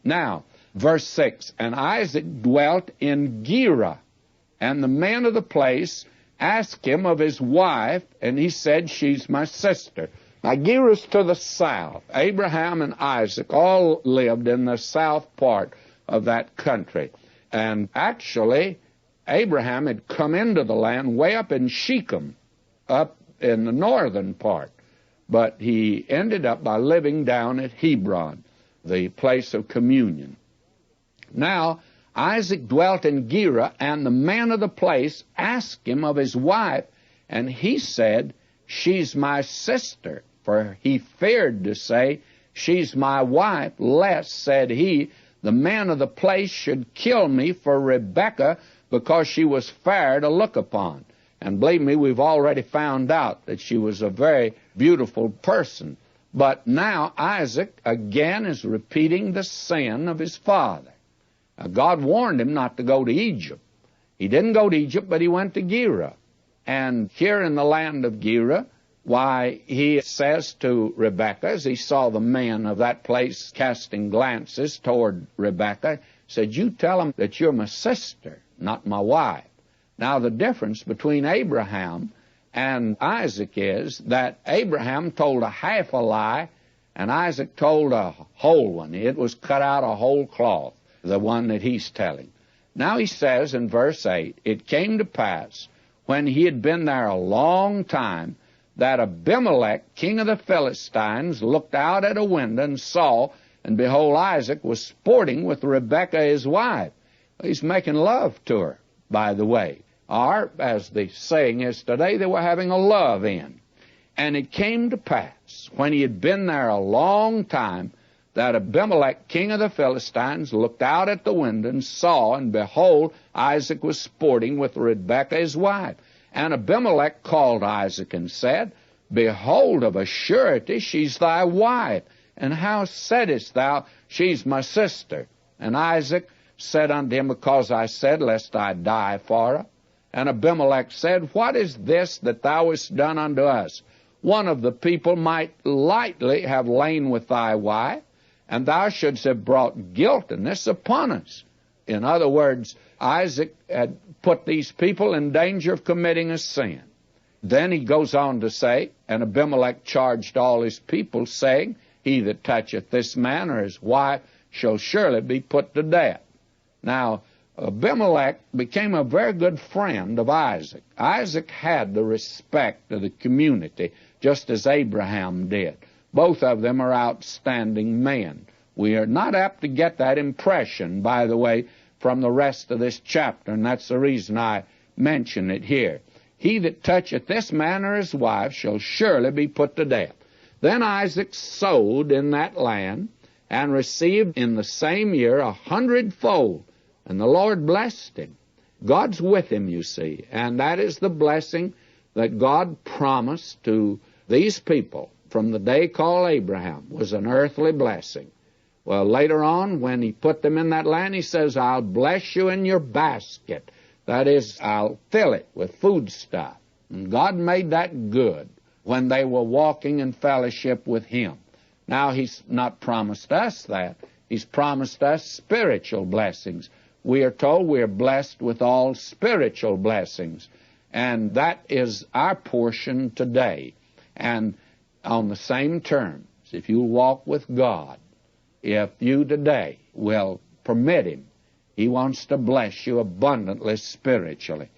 Now, verse 6, and Isaac dwelt in Gerar, and the men of the place asked him of his wife, and he said, she's my sister. Now, Gerar's to the south. Abraham and Isaac all lived in the south part of that country. And actually, Abraham had come into the land way up in Shechem, up in the northern part. But he ended up by living down at Hebron, the place of communion. Now, Isaac dwelt in Gerar, and the men of the place asked him of his wife, and he said, she's my sister. For he feared to say, she's my wife, lest, said he, the men of the place should kill me for Rebekah, because she was fair to look upon. And believe me, we've already found out that she was a very beautiful person. But now Isaac again is repeating the sin of his father. Now, God warned him not to go to Egypt. He didn't go to Egypt, but he went to Gerar. And here in the land of Gerar, why, he says to Rebekah, as he saw the men of that place casting glances toward Rebekah, said, you tell them that you're my sister, not my wife. Now, the difference between Abraham and Isaac is that Abraham told a half a lie, and Isaac told a whole one. It was cut out of whole cloth, the one that he's telling. Now he says in verse 8, it came to pass, when he had been there a long time, that Abimelech, king of the Philistines, looked out at a window and saw, and behold, Isaac was sporting with Rebekah his wife. He's making love to her, by the way. Or, as the saying is today, they were having a love-in. And it came to pass, when he had been there a long time, that Abimelech, king of the Philistines, looked out at the window and saw, and behold, Isaac was sporting with Rebekah his wife. And Abimelech called Isaac and said, behold, of a surety she's thy wife. And how saidest thou, she's my sister? And Isaac said unto him, because I said, lest I die for her. And Abimelech said, what is this that thou hast done unto us? One of the people might lightly have lain with thy wife, and thou shouldst have brought guiltiness upon us. In other words, Isaac had put these people in danger of committing a sin. Then he goes on to say, and Abimelech charged all his people, saying, he that toucheth this man or his wife shall surely be put to death. Now, Abimelech became a very good friend of Isaac. Isaac had the respect of the community, just as Abraham did. Both of them are outstanding men. We are not apt to get that impression, by the way, from the rest of this chapter, and that's the reason I mention it here. He that toucheth this man or his wife shall surely be put to death. Then Isaac sowed in that land, and received in the same year 100-fold, and the Lord blessed him. God's with him, you see, and that is the blessing that God promised to these people from the day called Abraham, was an earthly blessing. Well, later on, when he put them in that land, he says, I'll bless you in your basket. That is, I'll fill it with food stuff. And God made that good when they were walking in fellowship with him. Now, he's not promised us that. He's promised us spiritual blessings. We are told we are blessed with all spiritual blessings. And that is our portion today. And on the same terms, if you walk with God, if you today will permit him, he wants to bless you abundantly spiritually.